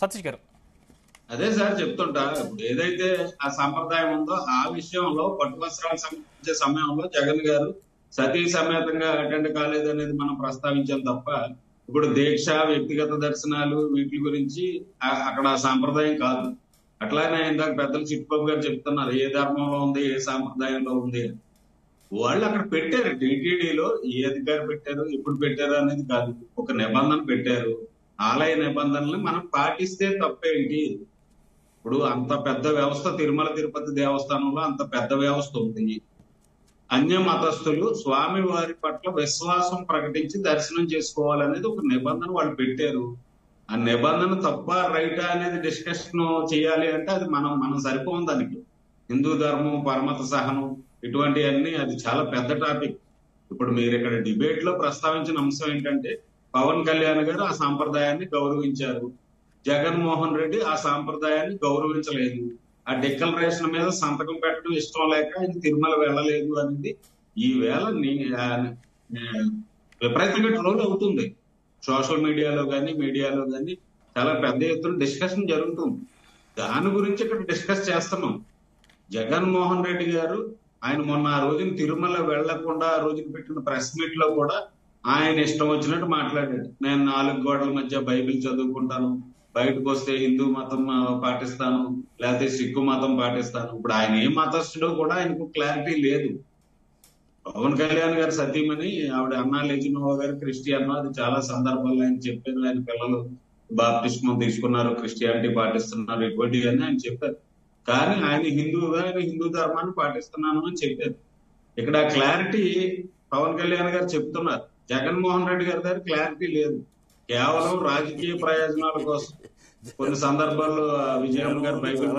సతీష్ గారు. అదే సార్ చెప్తుంటా, ఇప్పుడు ఏదైతే ఆ సంప్రదాయం ఉందో ఆ విషయంలో పట్టు వస్త్రాలు సమర్పించే సమయంలో జగన్ గారు సతీ సమేతంగా అటెండ్ కాలేదు అనేది మనం ప్రస్తావించాం తప్ప, ఇప్పుడు దీక్ష, వ్యక్తిగత దర్శనాలు వీటి గురించి అక్కడ సాంప్రదాయం కాదు. అట్లానే ఇందాక పెద్దలు చిట్టుబాబు గారు చెప్తున్నారు ఏ ధర్మంలో ఉంది, ఏ సాంప్రదాయంలో ఉంది. వాళ్ళు అక్కడ పెట్టారు, టీటీడీలో ఏ అధికారి పెట్టారు, ఎప్పుడు పెట్టారు అనేది కాదు, ఒక నిబంధన పెట్టారు. ఆలయ నిబంధనల్ని మనం పాటిస్తే తప్పేంటి? ఇప్పుడు అంత పెద్ద వ్యవస్థ, తిరుమల తిరుపతి దేవస్థానంలో అంత పెద్ద వ్యవస్థ ఉంది. అన్య మతస్థులు స్వామి వారి పట్ల విశ్వాసం ప్రకటించి దర్శనం చేసుకోవాలనేది ఒక నిబంధన వాళ్ళు పెట్టారు. ఆ నిబంధన తప్ప రైటా అనేది డిస్కషన్ చేయాలి అంటే అది మనం సరిపోం దానికి. హిందూ ధర్మం, పరమత సహనం ఇటువంటివన్నీ అది చాలా పెద్ద టాపిక్. ఇప్పుడు మీరు ఇక్కడ డిబేట్ లో ప్రస్తావించిన అంశం ఏంటంటే పవన్ కళ్యాణ్ గారు ఆ సాంప్రదాయాన్ని గౌరవించారు, జగన్మోహన్ రెడ్డి ఆ సాంప్రదాయాన్ని గౌరవించలేదు. ఆ డిక్లరేషన్ మీద సంతకం పెట్టడం ఇష్టం లేక ఆయన తిరుమల వెళ్ళలేదు అనేది ఈ వేళ విపరీతంగా ట్రోల్ అవుతుంది. సోషల్ మీడియాలో కానీ చాలా పెద్ద ఎత్తున డిస్కషన్ జరుగుతుంది. దాని గురించి ఇక్కడ డిస్కస్ చేస్తున్నాం. జగన్మోహన్ రెడ్డి గారు ఆయన మొన్న ఆ రోజున తిరుమల వెళ్లకుండా ఆ రోజున పెట్టిన ప్రెస్ మీట్ లో కూడా ఆయన ఇష్టం వచ్చినట్టు మాట్లాడాడు. నేను 4 గోడల మధ్య బైబిల్ చదువుకుంటాను, బయటకు వస్తే హిందూ మతం పాటిస్తాను, లేకపోతే సిక్కు మతం పాటిస్తాను. ఇప్పుడు ఆయన ఏ మతస్థుడో కూడా ఆయనకు క్లారిటీ లేదు. పవన్ కళ్యాణ్ గారు సతీమణి ఆవిడ అన్నా లెజినోవా గారు క్రిస్టియన్, అది చాలా సందర్భాల్లో ఆయన చెప్పారు. ఆయన పిల్లలు బాప్టిస్మం తీసుకున్నారు, క్రిస్టియానిటీ పాటిస్తున్నారు, ఇటువంటివన్నీ ఆయన చెప్పారు. కానీ ఆయన హిందువుగా ఆయన హిందూ ధర్మాన్ని పాటిస్తున్నాను అని చెప్పారు. ఇక్కడ క్లారిటీ పవన్ కళ్యాణ్ గారు చెప్తున్నారు, జగన్మోహన్ రెడ్డి గారి దగ్గర క్లారిటీ లేదు. కేవలం రాజకీయ ప్రయోజనాల కోసం కొన్ని సందర్భాల్లో విజయమ్మ గారు బైబిల్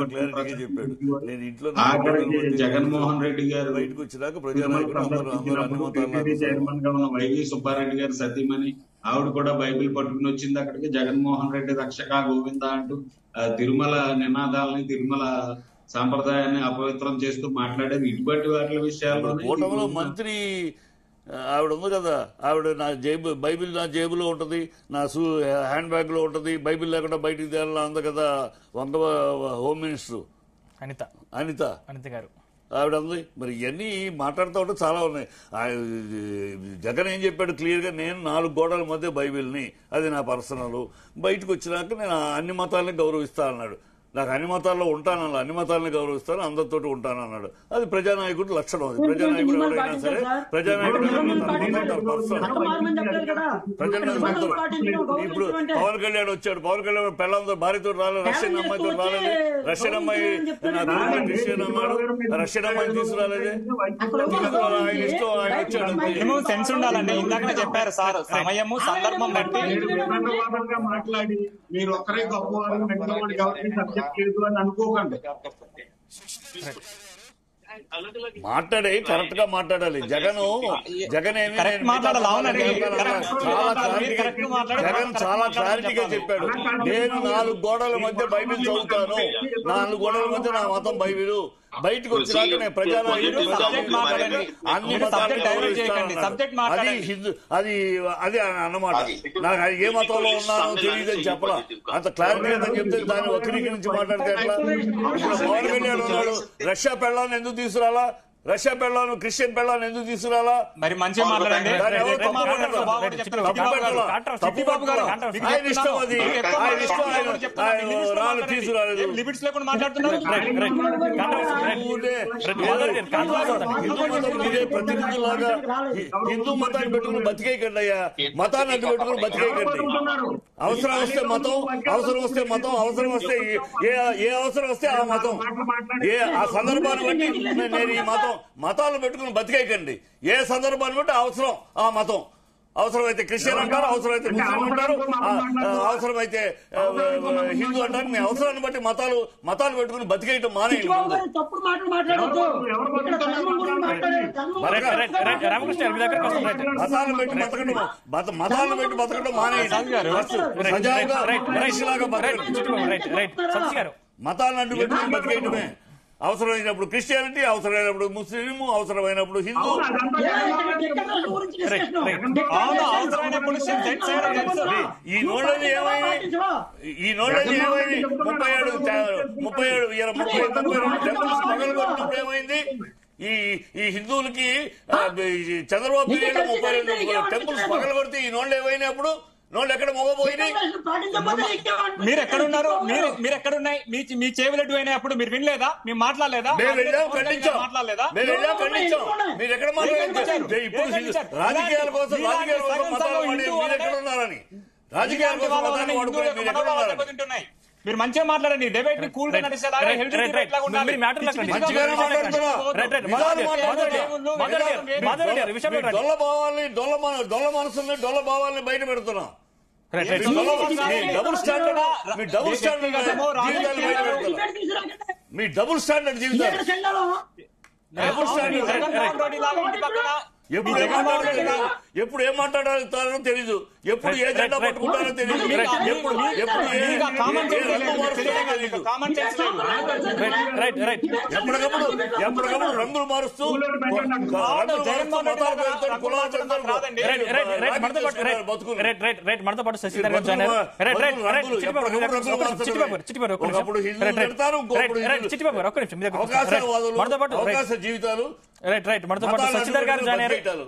ఆఖరికి జగన్మోహన్ రెడ్డి గారు చైర్మన్ గా ఉన్న వైవి సుబ్బారెడ్డి గారు సతీమణి ఆవిడ కూడా బైబిల్ పట్టుకుని వచ్చింది అక్కడికి. జగన్మోహన్ రెడ్డి రక్షక గోవింద అంటూ తిరుమల నినాదాలని, తిరుమల సాంప్రదాయాన్ని అపవిత్రం చేస్తూ మాట్లాడేది. ఇటువంటి వాటి విషయాల్లో మంత్రి ఆవిడ ఉంది కదా, ఆవిడ నా బైబిల్ నా జేబులో ఉంటది, నా హ్యాండ్ బ్యాగ్ లో ఉంటది, బైబిల్ లేకుండా బయటికి తేలా ఉంది కదా వంగ హోమ్ మినిస్టర్ అనిత గారు, ఆవిడ ఉంది. మరి ఇవన్నీ మాట్లాడుతూ ఉంటే చాలా ఉన్నాయి. జగన్ ఏం చెప్పాడు క్లియర్ గా, నేను 4 గోడల మధ్య బైబిల్ని, అది నా పర్సనల్, బయటకు వచ్చినాక నేను అన్ని మతాలని గౌరవిస్తా అన్నాడు. నాకు అన్ని మతాల్లో ఉంటానన్నా, అన్ని మతాలని గౌరవిస్తాను, అందరితో ఉంటానన్నాడు. అది ప్రజానాయకుడు లక్షణం. అది ప్రజానాయకుడు ఎవరైనా సరే, ప్రజానాయకుడు ఇప్పుడు పవన్ కళ్యాణ్ వచ్చాడు, పవన్ కళ్యాణ్ పిల్లలతో భార్యతో రాలేదు, రష్యన్ అమ్మాయితో రాలేదు, రష్యన్ అమ్మాయి క్రిస్టియన్ అన్నాడు, రష్యన్ అమ్మాయిని తీసుకురాలేదే, ఆయన ఇష్టం, ఆయన వచ్చాడు. సెన్స్ ఉండాలండి, ఇందాకనే చెప్పారు సార్, సమయము సందర్భం బట్టి మాట్లాడి మీరు ఒక్కరే గొప్ప అని అనుకోకండి. మాట్లాడే కరెక్ట్ గా మాట్లాడాలి. జగన్ ఏమి జగన్ చాలా క్లారిటీగా చెప్పాడు, నేను 4 గోడల మధ్య బైబిల్ చదువుతాను, 4 గోడల మధ్య నా మతం బైబిల్, బయటకు వచ్చినాక నేను ప్రజానాయకుడు అన్ని అది అది అన్నమాట. నాకు ఏ మతంలో ఉన్నానో తెలియదని చెప్పలా, అంత క్లారిటీగా చెప్తే దాన్ని వక్రీకరించి మాట్లాడితే ఎట్లా? ఇప్పుడు పవన్ కళ్యాణ్ ఉన్నాడు, రష్యా పెళ్ళాన్ని ఎందుకు తీసుకురాలా, రష్యా పెళ్ళాను క్రిస్టియన్ పెళ్ళాను ఎందుకు తీసుకురాలా? మరి మంచిగా మాట్లాడండి. ఆయన ఇష్టం, అది ఆయన ఇష్టం, ఆయన తీసుకురాలేదు. లిమిట్స్ లేకుండా మాట్లాడుతున్నారు. ప్రతినిధులాగా హిందూ మతాన్ని పెట్టుకుని బతికేయకండి అయ్యా, మతాన్ని అడ్డు పెట్టుకుని బతికేయకండి. అవసరం వస్తే మతం, అవసరం వస్తే మతం, అవసరం వస్తే ఏ అవసరం వస్తే ఆ మతం, ఆ సందర్భాన్ని బట్టి నేను ఈ మతాలను పెట్టుకుని బతికేయకండి. ఏ సందర్భాన్ని బట్టి అవసరం ఆ మతం, అవసరమైతే క్రిస్టియన్ అంటారు, అవసరమైతే ముస్లిం అంటారు, అవసరమైతే హిందూ అంటారు. మీ అవసరాన్ని బట్టి మతాలు పెట్టుకుని బతికేయటం మానేయండి. మతాలను పెట్టి బతకడం మానేయండి. సజావుగా మనిషిలాగా బతకండి. మతాలను అడ్డు పెట్టుకుని బతికేయటమే అవసరమైనప్పుడు క్రిస్టియానిటీ, అవసరమైనప్పుడు ముస్లిం, అవసరమైనప్పుడు హిందూ. అవును, అదంతా అవును, అవసరమైనప్పుడు ఈ నోళ్ళని ఏమైంది 37 టెంపుల్స్ పగలగొట్టినప్పుడు ఏమైంది? ఈ హిందువులకి చంద్రబాబు పీరియడ్ 32 టెంపుల్స్ పగలగొడితే ఈ నోళ్ళు ఏమైనప్పుడు నోళ్ళు ఎక్కడ మొగపోయినాయి? మీరు ఎక్కడున్నారు? మీరు ఎక్కడున్నాయి? మీ చెవులెడ్డు అయినప్పుడు మీరు వినలేదా? మేము మాట్లాడలేదా? మేము వెళ్ళాం, ఖండించాం. మాట్లాడలేదా? మేము వెళ్ళాం, ఖండించాం. మీరు ఎక్కడ మాట్లాడారు? ఇప్పుడు రాజకీయాల కోసం మతాలు వాడి మీరు ఎక్కడ ఉన్నారని, రాజకీయాల కోసం మతాన్ని వాడుకునే మీరు ఎక్కడ ఉన్నారని. మీరు మంచిగా మాట్లాడండి. డిబేట్ ని కూల్ గా నడిచేలాగా హెల్తీ డిబేట్ లాగా ఉండాలి. మంచిగానే మాట్లాడుతున్నా. డొల్ల మనసుల్ని డొల్ల భావాల్ని బయట పెడుతున్నాం. డబుల్ స్టాండర్డ్ మీ డబుల్ స్టాండర్డ్ జీవితాలు ఎప్పుడు ఏం మాట్లాడాలో తెలీదు, ఎప్పుడు ఏ జెండా పట్టుకుంటారో తెలీదు, ఎప్పటికప్పుడు రంగులు మారుస్తూ మనతో పాటు శశిధర్ గారు జాయిన్ అవకాశ జీవితాలు మనతో పాటు శశిధర్ గారు జాయిన్